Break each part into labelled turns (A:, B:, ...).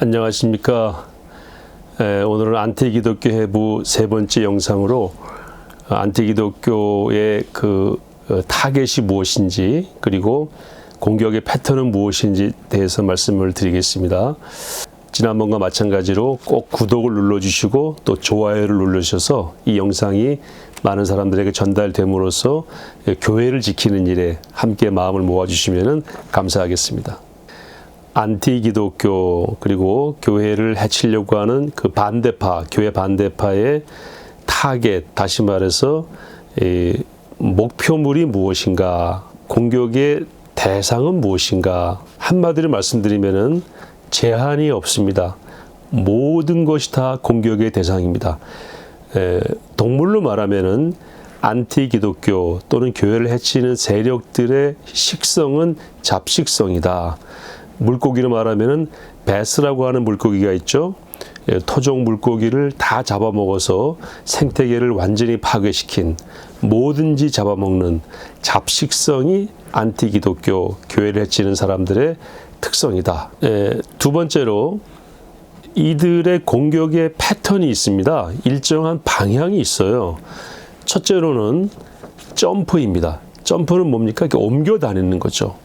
A: 안녕하십니까. 오늘은 안티기독교 해부 세 번째 영상으로 안티기독교의 타겟이 무엇인지, 그리고 공격의 패턴은 무엇인지 대해서 말씀을 드리겠습니다. 지난번과 마찬가지로 꼭 구독을 눌러주시고 또 좋아요를 눌러주셔서 이 영상이 많은 사람들에게 전달됨으로써 교회를 지키는 일에 함께 마음을 모아주시면 감사하겠습니다. 안티기독교, 그리고 교회를 해치려고 하는 그 반대파, 교회 반대파의 타겟, 다시 말해서 목표물이 무엇인가, 공격의 대상은 무엇인가. 한마디로 말씀드리면은 제한이 없습니다. 모든 것이 다 공격의 대상입니다. 동물로 말하면은 안티기독교 또는 교회를 해치는 세력들의 식성은 잡식성이다. 물고기로 말하면은 베스라고 하는 물고기가 있죠. 토종 물고기를 다 잡아먹어서 생태계를 완전히 파괴시킨, 뭐든지 잡아먹는 잡식성이 안티기독교, 교회를 해치는 사람들의 특성이다. 두 번째로 이들의 공격의 패턴이 있습니다. 일정한 방향이 있어요. 첫째로는 점프입니다. 점프는 뭡니까? 이렇게 옮겨 다니는 거죠.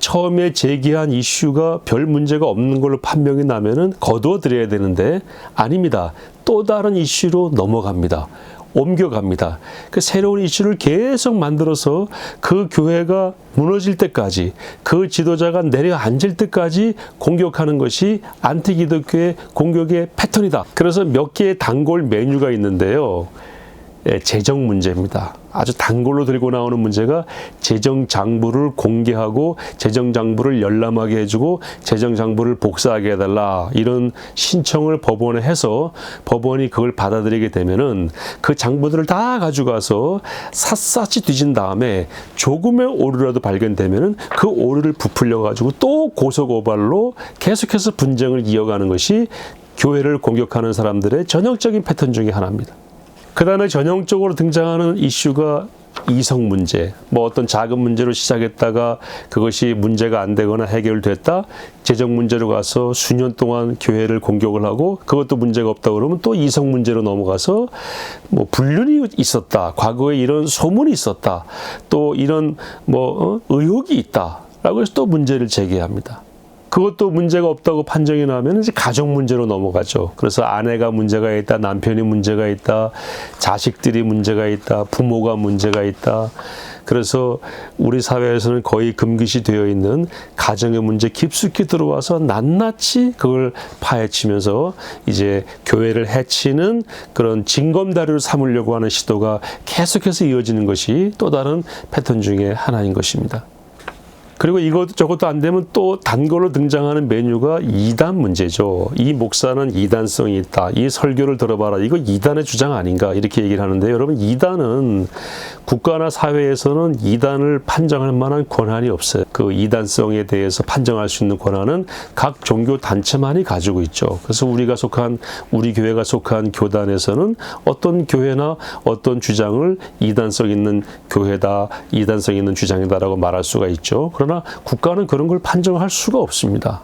A: 처음에 제기한 이슈가 별 문제가 없는 걸로 판명이 나면은 거두어드려야 되는데 아닙니다. 또 다른 이슈로 넘어갑니다. 옮겨갑니다. 새로운 이슈를 계속 만들어서 그 교회가 무너질 때까지, 그 지도자가 내려앉을 때까지 공격하는 것이 안티기독교의 공격의 패턴이다. 그래서 몇 개의 단골 메뉴가 있는데요. 재정 문제입니다. 아주 단골로 들고 나오는 문제가 재정 장부를 공개하고 재정 장부를 열람하게 해주고 재정 장부를 복사하게 해달라, 이런 신청을 법원에 해서 법원이 그걸 받아들이게 되면은 그 장부들을 다 가져가서 샅샅이 뒤진 다음에 조금의 오류라도 발견되면은 그 오류를 부풀려 가지고 또 고소고발로 계속해서 분쟁을 이어가는 것이 교회를 공격하는 사람들의 전형적인 패턴 중에 하나입니다. 그 다음에 전형적으로 등장하는 이슈가 이성 문제. 어떤 작은 문제로 시작했다가 그것이 문제가 안 되거나 해결됐다, 재정 문제로 가서 수년 동안 교회를 공격을 하고 그것도 문제가 없다 그러면 또 이성 문제로 넘어가서 불륜이 있었다, 과거에 이런 소문이 있었다, 또 이런 의혹이 있다 라고 해서 또 문제를 제기합니다. 그것도 문제가 없다고 판정이 나면 이제 가족 문제로 넘어가죠. 그래서 아내가 문제가 있다, 남편이 문제가 있다, 자식들이 문제가 있다, 부모가 문제가 있다. 그래서 우리 사회에서는 거의 금기시 되어 있는 가정의 문제 깊숙이 들어와서 낱낱이 그걸 파헤치면서 이제 교회를 해치는 그런 징검다리로 삼으려고 하는 시도가 계속해서 이어지는 것이 또 다른 패턴 중에 하나인 것입니다. 그리고 저것도 안 되면 또 단골로 등장하는 메뉴가 이단 문제죠. 이 목사는 이단성이 있다, 이 설교를 들어봐라, 이거 이단의 주장 아닌가, 이렇게 얘기를 하는데, 여러분, 이단은 국가나 사회에서는 이단을 판정할 만한 권한이 없어요. 그 이단성에 대해서 판정할 수 있는 권한은 각 종교 단체만이 가지고 있죠. 그래서 우리 교회가 속한 교단에서는 어떤 교회나 어떤 주장을 이단성 있는 교회다, 이단성 있는 주장이다라고 말할 수가 있죠. 그러나 국가는 그런 걸 판정할 수가 없습니다.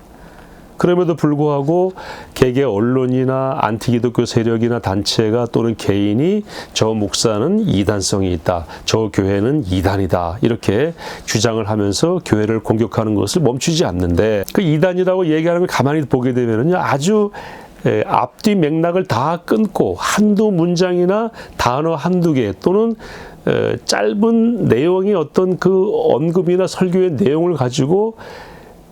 A: 그럼에도 불구하고 개개 언론이나 안티기독교 세력이나 단체가 또는 개인이 저 목사는 이단성이 있다, 저 교회는 이단이다, 이렇게 주장을 하면서 교회를 공격하는 것을 멈추지 않는데, 그 이단이라고 얘기하는 걸 가만히 보게 되면요, 아주 앞뒤 맥락을 다 끊고 한두 문장이나 단어 한두 개 또는 짧은 내용의 어떤 그 언급이나 설교의 내용을 가지고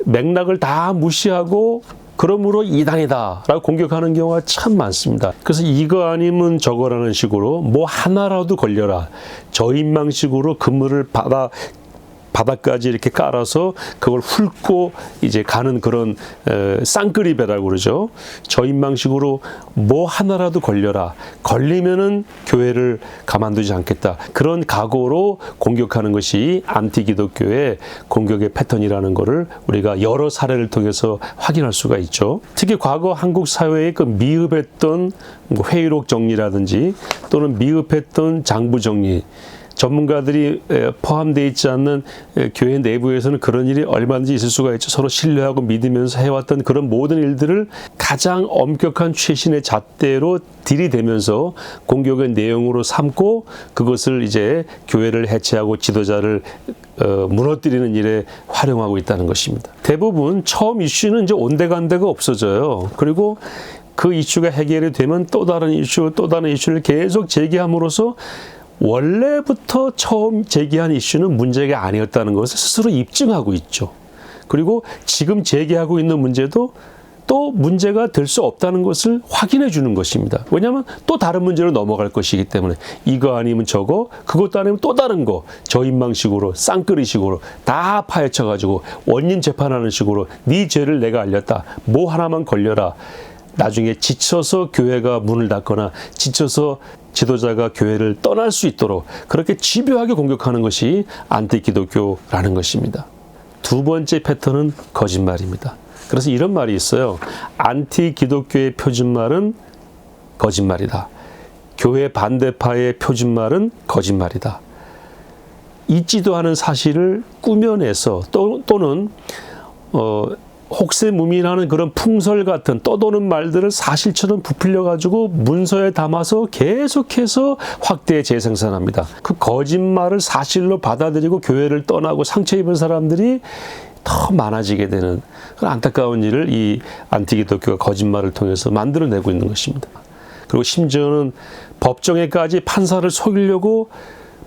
A: 맥락을 다 무시하고 그러므로 이단이다 라고 공격하는 경우가 참 많습니다. 그래서 이거 아니면 저거라는 식으로 하나라도 걸려라, 저인망식으로 그물을 바닥까지 이렇게 깔아서 그걸 훑고 이제 가는 그런 쌍끌이배라고 그러죠. 저인망식으로 하나라도 걸려라, 걸리면은 교회를 가만두지 않겠다, 그런 각오로 공격하는 것이 안티기독교의 공격의 패턴이라는 것을 우리가 여러 사례를 통해서 확인할 수가 있죠. 특히 과거 한국 사회의 그 미흡했던 회의록 정리라든지 또는 미흡했던 장부 정리, 전문가들이 포함되어 있지 않는 교회 내부에서는 그런 일이 얼마든지 있을 수가 있죠. 서로 신뢰하고 믿으면서 해왔던 그런 모든 일들을 가장 엄격한 최신의 잣대로 들이대면서 공격의 내용으로 삼고 그것을 이제 교회를 해체하고 지도자를 무너뜨리는 일에 활용하고 있다는 것입니다. 대부분 처음 이슈는 이제 온데간데가 없어져요. 그리고 그 이슈가 해결이 되면 또 다른 이슈, 또 다른 이슈를 계속 제기함으로써 원래부터 처음 제기한 이슈는 문제가 아니었다는 것을 스스로 입증하고 있죠. 그리고 지금 제기하고 있는 문제도 또 문제가 될 수 없다는 것을 확인해 주는 것입니다. 왜냐하면 또 다른 문제로 넘어갈 것이기 때문에 이거 아니면 저거, 그것도 아니면 또 다른 거, 저인망식으로 쌍끌이식으로 다 파헤쳐가지고 원인 재판하는 식으로 네 죄를 내가 알렸다. 뭐 하나만 걸려라. 나중에 지쳐서 교회가 문을 닫거나 지쳐서 지도자가 교회를 떠날 수 있도록 그렇게 집요하게 공격하는 것이 안티기독교라는 것입니다. 두 번째 패턴은 거짓말입니다. 그래서 이런 말이 있어요. 안티기독교의 표준말은 거짓말이다. 교회 반대파의 표준말은 거짓말이다. 있지도 않은 사실을 꾸며내서 또는 혹세무민하는 그런 풍설 같은 떠도는 말들을 사실처럼 부풀려가지고 문서에 담아서 계속해서 확대 재생산합니다. 그 거짓말을 사실로 받아들이고 교회를 떠나고 상처 입은 사람들이 더 많아지게 되는 그런 안타까운 일을 이 안티기독교가 거짓말을 통해서 만들어내고 있는 것입니다. 그리고 심지어는 법정에까지 판사를 속이려고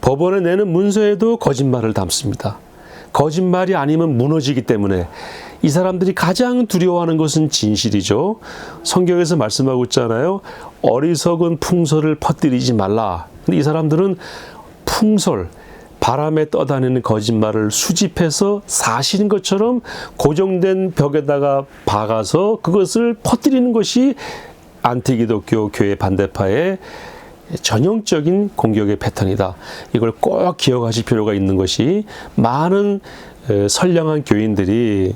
A: 법원에 내는 문서에도 거짓말을 담습니다. 거짓말이 아니면 무너지기 때문에 이 사람들이 가장 두려워하는 것은 진실이죠. 성경에서 말씀하고 있잖아요. 어리석은 풍설을 퍼뜨리지 말라. 근데 이 사람들은 풍설, 바람에 떠다니는 거짓말을 수집해서 사실인 것처럼 고정된 벽에다가 박아서 그것을 퍼뜨리는 것이 안티기독교 교회 반대파의 전형적인 공격의 패턴이다. 이걸 꼭 기억하실 필요가 있는 것이 많은 선량한 교인들이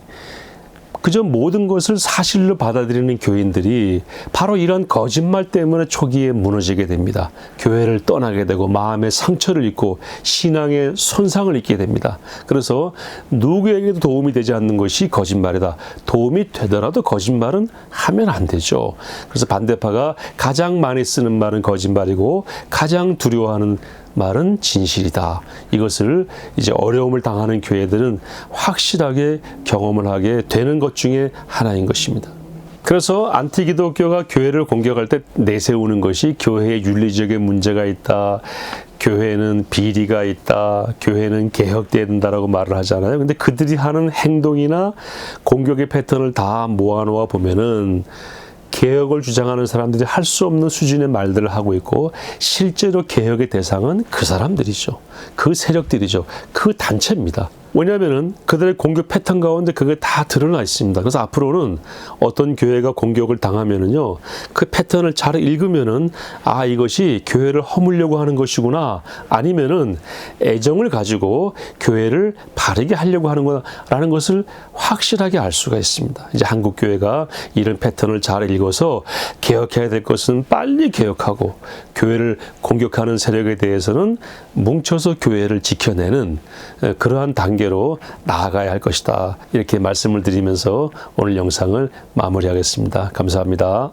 A: 그저 모든 것을 사실로 받아들이는 교인들이 바로 이런 거짓말 때문에 초기에 무너지게 됩니다. 교회를 떠나게 되고 마음의 상처를 입고 신앙의 손상을 입게 됩니다. 그래서 누구에게도 도움이 되지 않는 것이 거짓말이다. 도움이 되더라도 거짓말은 하면 안 되죠. 그래서 반대파가 가장 많이 쓰는 말은 거짓말이고 가장 두려워하는 말은 진실이다. 이것을 이제 어려움을 당하는 교회들은 확실하게 경험을 하게 되는 것 중에 하나인 것입니다. 그래서 안티기독교가 교회를 공격할 때 내세우는 것이 교회에 윤리적인 문제가 있다. 교회는 비리가 있다. 교회는 개혁돼야 된다라고 말을 하잖아요. 근데 그들이 하는 행동이나 공격의 패턴을 다 모아놓아 보면은 개혁을 주장하는 사람들이 할 수 없는 수준의 말들을 하고 있고 실제로 개혁의 대상은 그 사람들이죠. 그 세력들이죠. 그 단체입니다. 왜냐하면 그들의 공격 패턴 가운데 그게 다 드러나 있습니다. 그래서 앞으로는 어떤 교회가 공격을 당하면은요, 그 패턴을 잘 읽으면은 아, 이것이 교회를 허물려고 하는 것이구나, 아니면은 애정을 가지고 교회를 바르게 하려고 하는구나라는 것을 확실하게 알 수가 있습니다. 이제 한국 교회가 이런 패턴을 잘 읽어서 개혁해야 될 것은 빨리 개혁하고 교회를 공격하는 세력에 대해서는 뭉쳐서 교회를 지켜내는 그러한 단계로 나아가야 할 것이다. 이렇게 말씀을 드리면서 오늘 영상을 마무리하겠습니다. 감사합니다.